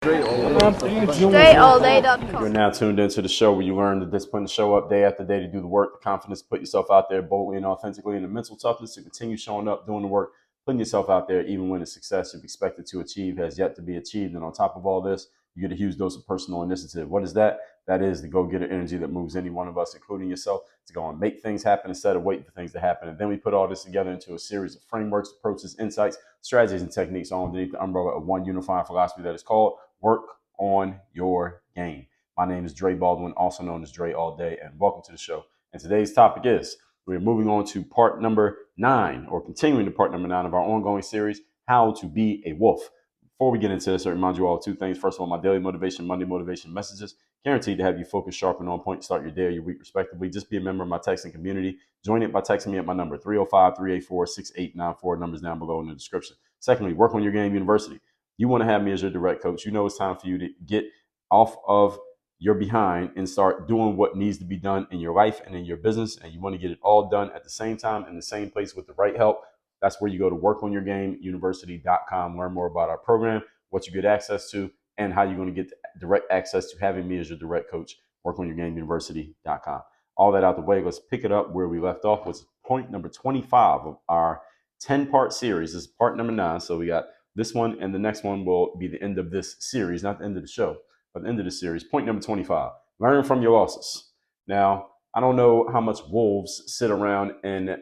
DreAllDay.com. You're now tuned into the show where you learn the discipline to show up day after day to do the work, the confidence to put yourself out there boldly and authentically, and the mental toughness to continue showing up, doing the work, putting yourself out there even when the success you've expected to achieve has yet to be achieved. And on top of all this, you get a huge dose of personal initiative. What is that? That is the go-getter energy that moves any one of us, including yourself, to go and make things happen instead of waiting for things to happen. And then we put all this together into a series of frameworks, approaches, insights, strategies, and techniques all underneath the umbrella of one unifying philosophy that is called work on your game. My name is Dre Baldwin, also known as Dre All Day, and welcome to the show. And today's topic is, we're moving on to part number 9, or continuing to part number 9 of our ongoing series, How to Be a Wolf. Before we get into this, I remind you all of 2 things. First of all, my daily motivation, Monday motivation messages, guaranteed to have you focused, sharp, and on point to start your day or your week, respectively. Just be a member of my texting community. Join it by texting me at my number, 305-384-6894. Numbers down below in the description. Secondly, Work on Your Game University. You want to have me as your direct coach. You know it's time for you to get off of your behind and start doing what needs to be done in your life and in your business. And you want to get it all done at the same time in the same place with the right help. That's where you go to workonyourgameuniversity.com. Learn more about our program, what you get access to, and how you're going to get direct access to having me as your direct coach. Workonyourgameuniversity.com. All that out the way, let's pick it up where we left off with point number 25 of our 10-part series. This is part number 9. So we got this one and the next one will be the end of this series, not the end of the show, but the end of the series. Point number 25, learn from your losses. Now, I don't know how much wolves sit around and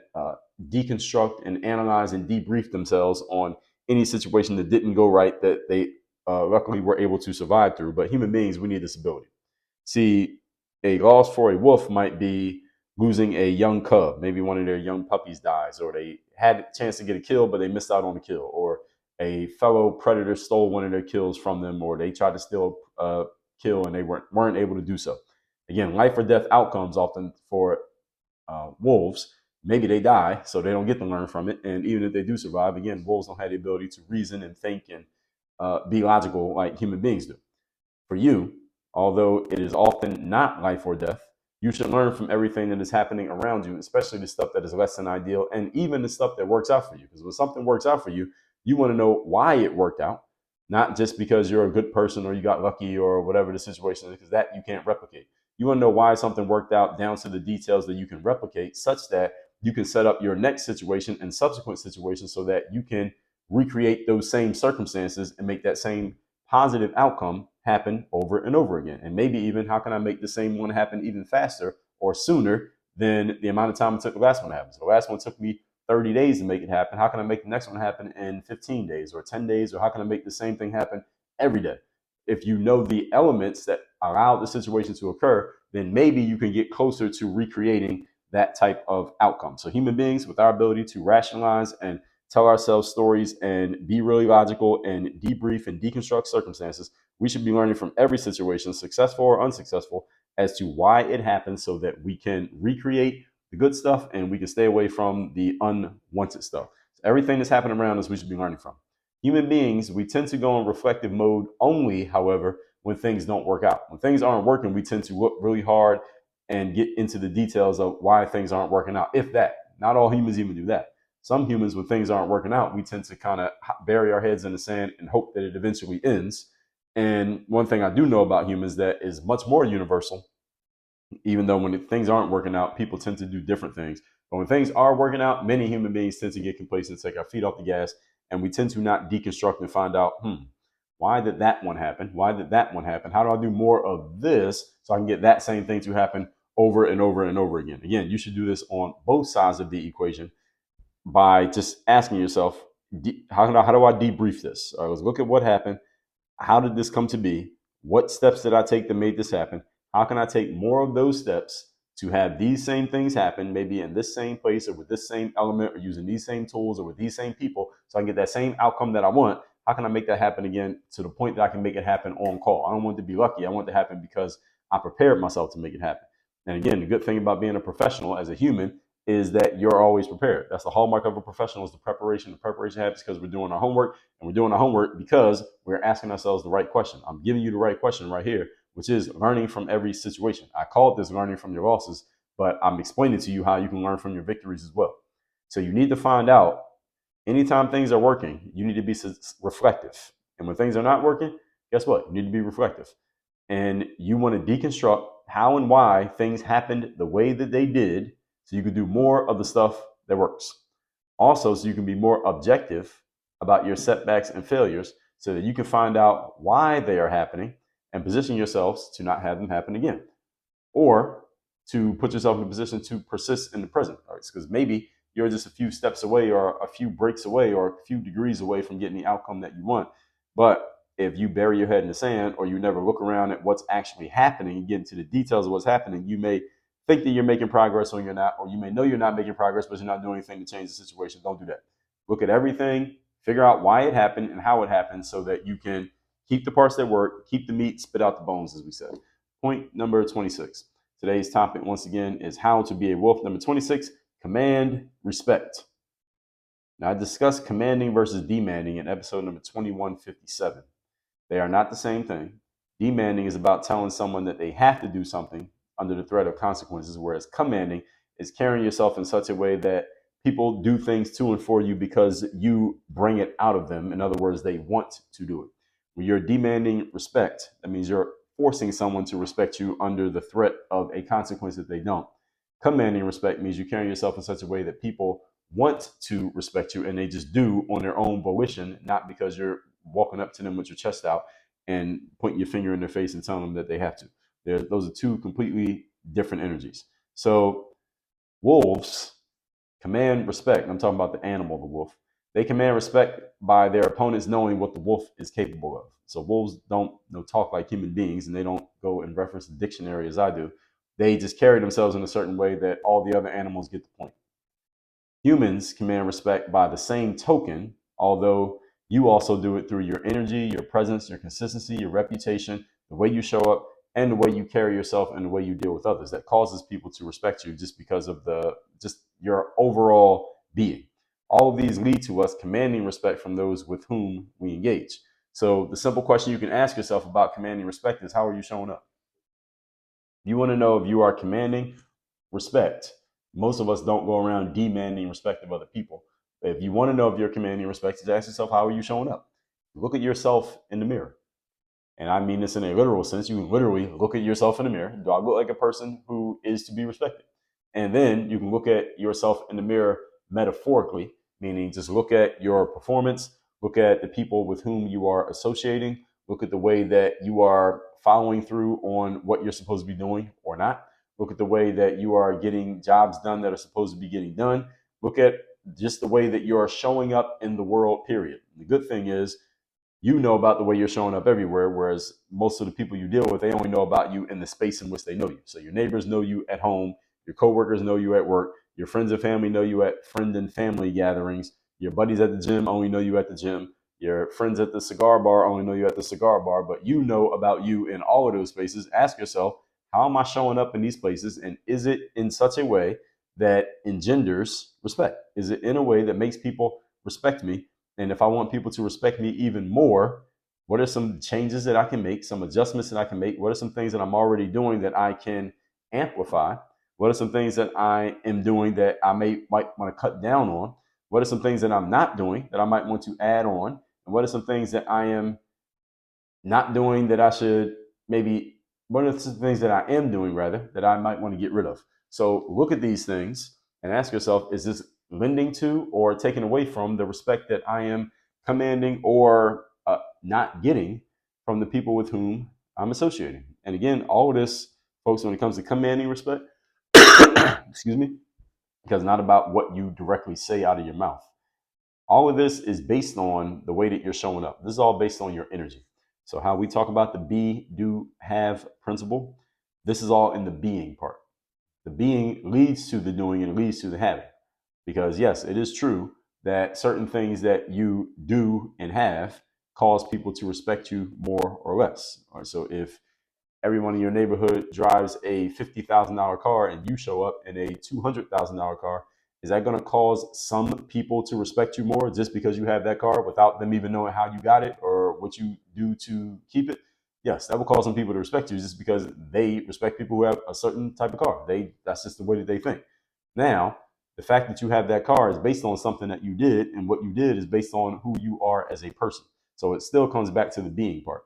deconstruct and analyze and debrief themselves on any situation that didn't go right that they luckily were able to survive through. But human beings, we need this ability. See, a loss for a wolf might be losing a young cub. Maybe one of their young puppies dies, or they had a chance to get a kill, but they missed out on the kill, or a fellow predator stole one of their kills from them, or they tried to steal a kill and they weren't able to do so. Again, life or death outcomes often for wolves. Maybe they die, so they don't get to learn from it. And even if they do survive, again, wolves don't have the ability to reason and think and be logical like human beings do. For you, although it is often not life or death, you should learn from everything that is happening around you, especially the stuff that is less than ideal, and even the stuff that works out for you. Because when something works out for you, you want to know why it worked out, not just because you're a good person or you got lucky or whatever the situation is, because that you can't replicate. You want to know why something worked out down to the details that you can replicate, such that you can set up your next situation and subsequent situations so that you can recreate those same circumstances and make that same positive outcome happen over and over again. And maybe even, how can I make the same one happen even faster or sooner than the amount of time it took the last one to happen? So the last one took me 30 days to make it happen. How can I make the next one happen in 15 days or 10 days? Or how can I make the same thing happen every day? If you know the elements that allow the situation to occur, then maybe you can get closer to recreating that type of outcome. So human beings, with our ability to rationalize and tell ourselves stories and be really logical and debrief and deconstruct circumstances, we should be learning from every situation, successful or unsuccessful, as to why it happened so that we can recreate the good stuff and we can stay away from the unwanted stuff. So everything that's happening around us, we should be learning from. Human beings, we tend to go in reflective mode only, however, when things don't work out. When things aren't working, we tend to look really hard and get into the details of why things aren't working out, if that. Not all humans even do that. Some humans, when things aren't working out, we tend to kind of bury our heads in the sand and hope that it eventually ends. And one thing I do know about humans that is much more universal, even though when things aren't working out, people tend to do different things. But when things are working out, many human beings tend to get complacent, take our feet off the gas, and we tend to not deconstruct and find out, why did that one happen? Why did that one happen? How do I do more of this so I can get that same thing to happen over and over and over again? Again, you should do this on both sides of the equation by just asking yourself, how do I debrief this? All right, let's look at what happened. How did this come to be? What steps did I take that made this happen? How can I take more of those steps to have these same things happen, maybe in this same place or with this same element or using these same tools or with these same people, so I can get that same outcome that I want? How can I make that happen again to the point that I can make it happen on call? I don't want it to be lucky. I want it to happen because I prepared myself to make it happen. And again, the good thing about being a professional as a human is that you're always prepared. That's the hallmark of a professional, is the preparation. The preparation happens because we're doing our homework, and we're doing our homework because we're asking ourselves the right question. I'm giving you the right question right here, which is learning from every situation. I called this learning from your losses, but I'm explaining to you how you can learn from your victories as well. So you need to find out, anytime things are working, you need to be reflective. And when things are not working, guess what? You need to be reflective. And you want to deconstruct how and why things happened the way that they did so you can do more of the stuff that works. Also, so you can be more objective about your setbacks and failures so that you can find out why they are happening and position yourselves to not have them happen again, or to put yourself in a position to persist in the present. All right, because maybe you're just a few steps away or a few breaks away or a few degrees away from getting the outcome that you want. But if you bury your head in the sand or you never look around at what's actually happening and get into the details of what's happening, you may think that you're making progress when you're not, or you may know you're not making progress, but you're not doing anything to change the situation. Don't do that. Look at everything, figure out why it happened and how it happened so that you can keep the parts that work, keep the meat, spit out the bones, as we said. Point number 26. Today's topic, once again, is how to be a wolf. Number 26, command respect. Now, I discussed commanding versus demanding in episode number 2157. They are not the same thing. Demanding is about telling someone that they have to do something under the threat of consequences, whereas commanding is carrying yourself in such a way that people do things to and for you because you bring it out of them. In other words, they want to do it. When you're demanding respect, that means you're forcing someone to respect you under the threat of a consequence that they don't. Commanding respect means you're carrying yourself in such a way that people want to respect you and they just do on their own volition, not because you're walking up to them with your chest out and pointing your finger in their face and telling them that they have to. Those are two completely different energies. So wolves command respect. I'm talking about the animal, the wolf. They command respect by their opponents knowing what the wolf is capable of. So wolves don't talk like human beings, and they don't go and reference the dictionary as I do. They just carry themselves in a certain way that all the other animals get the point. Humans command respect by the same token, although you also do it through your energy, your presence, your consistency, your reputation, the way you show up, and the way you carry yourself and the way you deal with others. That causes people to respect you just because of just your overall being. All of these lead to us commanding respect from those with whom we engage. So the simple question you can ask yourself about commanding respect is, how are you showing up? You want to know if you are commanding respect. Most of us don't go around demanding respect of other people. If you want to know if you're commanding respect, just ask yourself, how are you showing up? Look at yourself in the mirror. And I mean this in a literal sense. You can literally look at yourself in the mirror. Do I look like a person who is to be respected? And then you can look at yourself in the mirror metaphorically, meaning just look at your performance, look at the people with whom you are associating, look at the way that you are following through on what you're supposed to be doing or not. Look at the way that you are getting jobs done that are supposed to be getting done. Look at just the way that you are showing up in the world, period. The good thing is, you know about the way you're showing up everywhere, whereas most of the people you deal with, they only know about you in the space in which they know you. So your neighbors know you at home, your coworkers know you at work, your friends and family know you at friend and family gatherings, your buddies at the gym only know you at the gym, your friends at the cigar bar only know you at the cigar bar, but you know about you in all of those spaces. Ask yourself, how am I showing up in these places? And is it in such a way that engenders respect? Is it in a way that makes people respect me? And if I want people to respect me even more, what are some changes that I can make, some adjustments that I can make? What are some things that I'm already doing that I can amplify? What are some things that I am doing that I might want to cut down on? What are some things that I'm not doing that I might want to add on? And what are some things that I am not doing that I should maybe, what are some things that I am doing rather that I might want to get rid of? So look at these things and ask yourself, is this lending to or taking away from the respect that I am commanding or not getting from the people with whom I'm associating? And again, all of this, folks, when it comes to commanding respect, excuse me, because it's not about what you directly say out of your mouth. All of this is based on the way that you're showing up. This is all based on your energy. So how we talk about the be, do, have principle, this is all in the being part. The being leads to the doing and leads to the having. Because yes, it is true that certain things that you do and have cause people to respect you more or less. All right, so if everyone in your neighborhood drives a $50,000 car and you show up in a $200,000 car, is that going to cause some people to respect you more just because you have that car without them even knowing how you got it or what you do to keep it? Yes, that will cause some people to respect you just because they respect people who have a certain type of car. That's just the way that they think. Now, the fact that you have that car is based on something that you did, and what you did is based on who you are as a person. So it still comes back to the being part.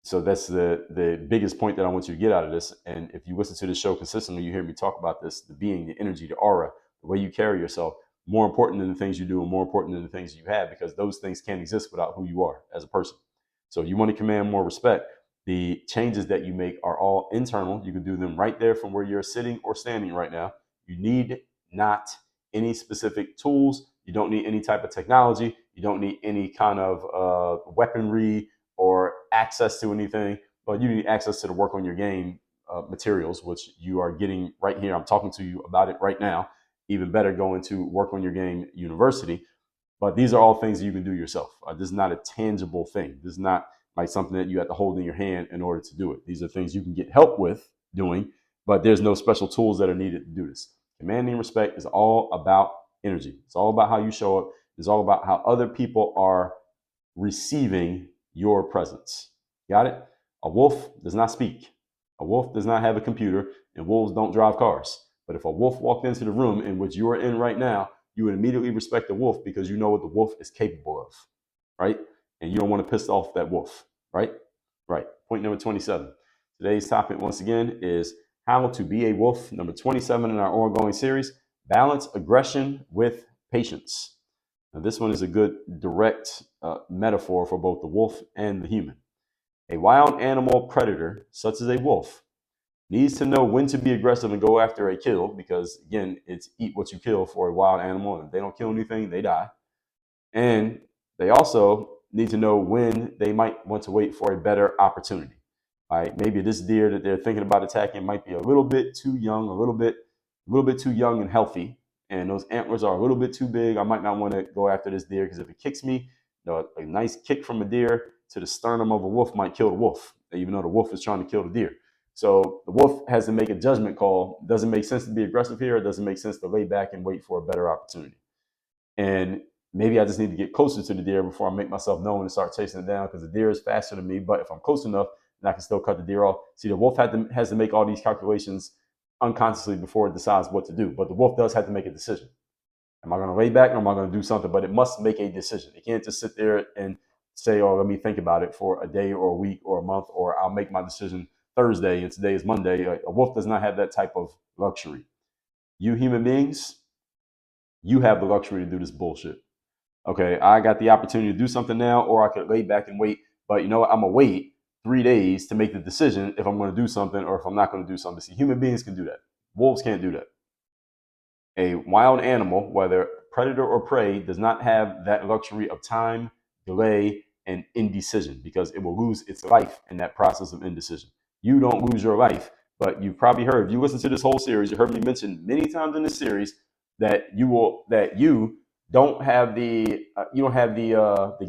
So that's the biggest point that I want you to get out of this. And if you listen to the show consistently, you hear me talk about this: the being, the energy, the aura, the way you carry yourself, more important than the things you do, and more important than the things you have, because those things can't exist without who you are as a person. So if you want to command more respect, the changes that you make are all internal. You can do them right there from where you're sitting or standing right now. You need not any specific tools. You don't need any type of technology. You don't need any kind of weaponry or access to anything, but you need access to the work on your game materials, which you are getting right here. I'm talking to you about it right now. Even better, going to Work on Your Game University. But these are all things that you can do yourself. This is not a tangible thing. This is not like something that you have to hold in your hand in order to do it. These are things you can get help with doing, but there's no special tools that are needed to do this. Commanding respect is all about energy. It's all about how you show up. It's all about how other people are receiving your presence. Got it? A wolf does not speak. A wolf does not have a computer, and wolves don't drive cars. But if a wolf walked into the room in which you are in right now, you would immediately respect the wolf because you know what the wolf is capable of, right? And you don't want to piss off that wolf, right? Right. Point number 27. Today's topic, once again, is how to be a wolf. Number 27 in our ongoing series: balance aggression with patience. Now, this one is a good direct metaphor for both the wolf and the human. A wild animal predator, such as a wolf, needs to know when to be aggressive and go after a kill, because, again, it's eat what you kill for a wild animal. And if they don't kill anything, they die. And they also need to know when they might want to wait for a better opportunity. Right? Maybe this deer that they're thinking about attacking might be a little bit too young, a little bit too young and healthy, and those antlers are a little bit too big. I might not want to go after this deer because if it kicks me, a nice kick from a deer to the sternum of a wolf might kill the wolf, even though the wolf is trying to kill the deer. So the wolf has to make a judgment call. Does it make sense to be aggressive here, or does it make sense to lay back and wait for a better opportunity? And maybe I just need to get closer to the deer before I make myself known and start chasing it down, because the deer is faster than me. But if I'm close enough, then I can still cut the deer off. See, the wolf has to make all these calculations unconsciously before it decides what to do. But the wolf does have to make a decision. Am I going to lay back, or am I going to do something? But it must make a decision. It can't just sit there and say, oh, let me think about it for a day or a week or a month, or I'll make my decision Thursday and today is Monday. A wolf does not have that type of luxury. You human beings, you have the luxury to do this bullshit. Okay, I got the opportunity to do something now, or I could lay back and wait. But you know what? I'm going to wait 3 days to make the decision if I'm going to do something or if I'm not going to do something. See, human beings can do that. Wolves can't do that. A wild animal, whether predator or prey, does not have that luxury of time, delay, and indecision, because it will lose its life in that process of indecision. You don't lose your life, but you've probably heard, if you listen to this whole series, you heard me mention many times in this series that you don't have the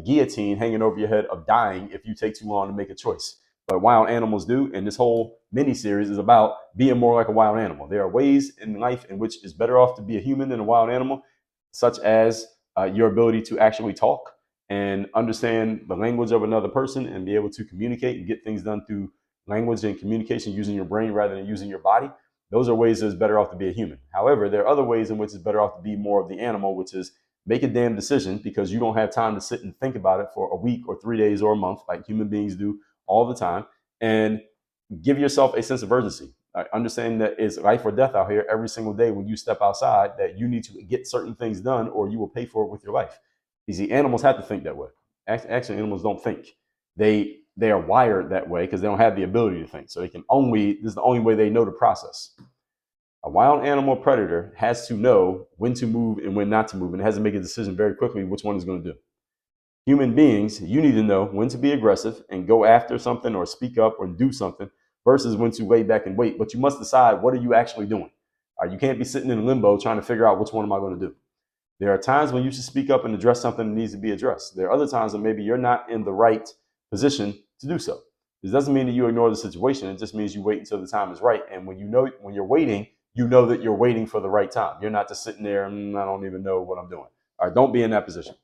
guillotine hanging over your head of dying if you take too long to make a choice. But wild animals do, and this whole mini series is about being more like a wild animal. There are ways in life in which it's better off to be a human than a wild animal, such as your ability to actually talk and understand the language of another person and be able to communicate and get things done through language and communication using your brain rather than using your body. Those are ways that it's better off to be a human. However, there are other ways in which it's better off to be more of the animal, which is make a damn decision, because you don't have time to sit and think about it for a week or 3 days or a month like human beings do all the time, and give yourself a sense of urgency. Understanding that it's life or death out here every single day when you step outside, that you need to get certain things done or you will pay for it with your life. You see, animals have to think that way. Actually, animals don't think. They are wired that way because they don't have the ability to think. So this is the only way they know the process. A wild animal predator has to know when to move and when not to move, and it has to make a decision very quickly which one it's going to do. Human beings, you need to know when to be aggressive and go after something or speak up or do something versus when to lay back and wait. But you must decide, what are you actually doing? You can't be sitting in limbo trying to figure out which one am I going to do. There are times when you should speak up and address something that needs to be addressed. There are other times that maybe you're not in the right position to do so. This doesn't mean that you ignore the situation. It just means you wait until the time is right. And when you're waiting, you know that you're waiting for the right time. You're not just sitting there and I don't even know what I'm doing. All right, don't be in that position.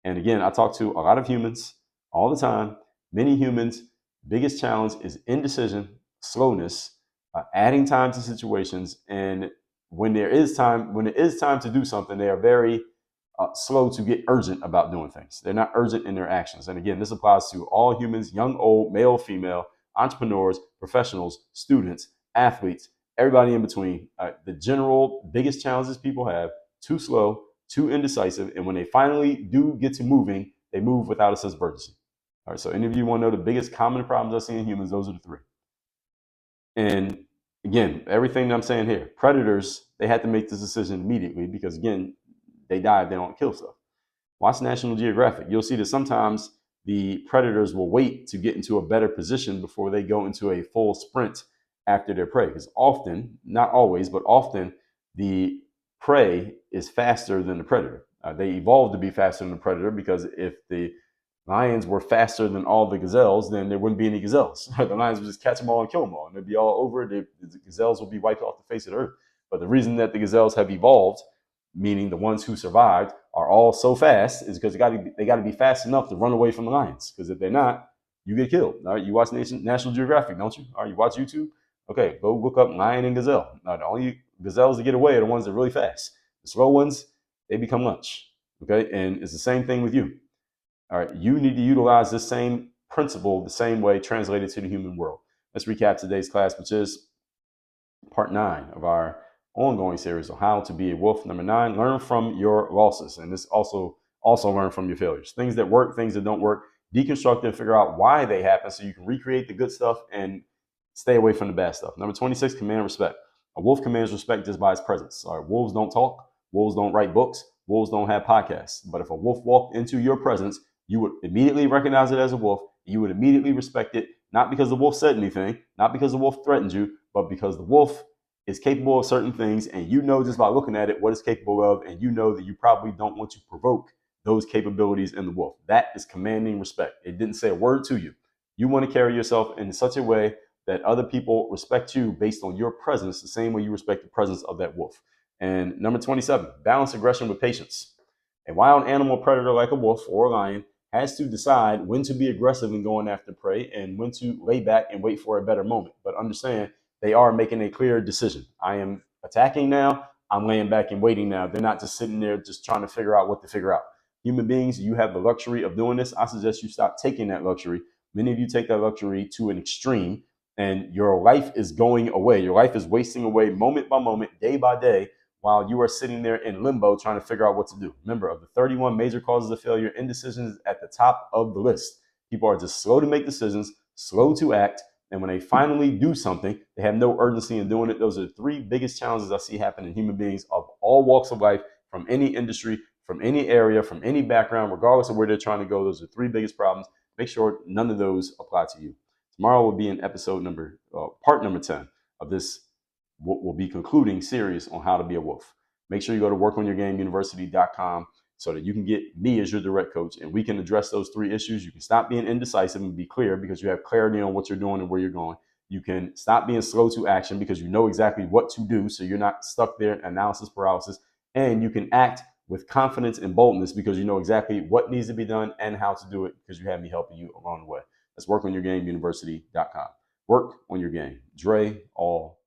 And again, I talk to a lot of humans all the time. Many humans, biggest challenge is indecision, slowness, adding time to situations. And when it is time to do something, they are very slow to get urgent about doing things. They're not urgent in their actions. And again, this applies to all humans, young, old, male, female, entrepreneurs, professionals, students, athletes, everybody in between. The general biggest challenges people have: too slow, too indecisive, and when they finally do get to moving, they move without a sense of urgency. All right, so any of you want to know the biggest common problems I see in humans? Those are the three. And again, everything that I'm saying here, predators, they had to make this decision immediately because, again, they die if they don't kill stuff. Watch National Geographic. You'll see that sometimes the predators will wait to get into a better position before they go into a full sprint after their prey. Because often, not always, but often, the prey is faster than the predator. They evolved to be faster than the predator because if the lions were faster than all the gazelles, then there wouldn't be any gazelles. The lions would just catch them all and kill them all, and they'd be all over. The gazelles would be wiped off the face of the earth. But the reason that the gazelles have evolved, meaning the ones who survived, are all so fast, is because they got to be fast enough to run away from the lions. Because if they're not, you get killed. All right, you watch National Geographic, don't you? All right, you watch YouTube. Okay, go look up lion and gazelle. Now, the only gazelles that get away are the ones that are really fast. The slow ones, they become lunch. Okay, and it's the same thing with you. All right, you need to utilize this same principle the same way translated to the human world. Let's recap today's class, which is part 9 of our ongoing series on how to be a wolf. Number 9, learn from your losses. And this also learn from your failures. Things that work, things that don't work, deconstruct and figure out why they happen so you can recreate the good stuff and stay away from the bad stuff. Number 26, command respect. A wolf commands respect just by its presence. All right, wolves don't talk. Wolves don't write books. Wolves don't have podcasts. But if a wolf walked into your presence, you would immediately recognize it as a wolf. You would immediately respect it, not because the wolf said anything, not because the wolf threatened you, but because the wolf is capable of certain things, and you know just by looking at it what it's capable of, and you know that you probably don't want to provoke those capabilities in the wolf. That is commanding respect. It didn't say a word to you. You want to carry yourself in such a way that other people respect you based on your presence, the same way you respect the presence of that wolf. And number 27, balance aggression with patience. A wild animal predator like a wolf or a lion has to decide when to be aggressive in going after prey and when to lay back and wait for a better moment. But understand, they are making a clear decision. I am attacking now. I'm laying back and waiting now. They're not just sitting there just trying to figure out what to figure out. Human beings, you have the luxury of doing this. I suggest you stop taking that luxury. Many of you take that luxury to an extreme, and your life is going away. Your life is wasting away moment by moment, day by day, while you are sitting there in limbo trying to figure out what to do. Remember, of the 31 major causes of failure, indecision is at the top of the list. People are just slow to make decisions, slow to act, and when they finally do something, they have no urgency in doing it. Those are the 3 biggest challenges I see happen in human beings of all walks of life, from any industry, from any area, from any background, regardless of where they're trying to go. Those are 3 biggest problems. Make sure none of those apply to you. Tomorrow will be in part number 10 of this. We'll be concluding series on how to be a wolf. Make sure you go to workonyourgameuniversity.com so that you can get me as your direct coach, and we can address those 3 issues. You can stop being indecisive and be clear because you have clarity on what you're doing and where you're going. You can stop being slow to action because you know exactly what to do, so you're not stuck there in analysis paralysis. And you can act with confidence and boldness because you know exactly what needs to be done and how to do it because you have me helping you along the way. That's workonyourgameuniversity.com. Work on your game. Dre, all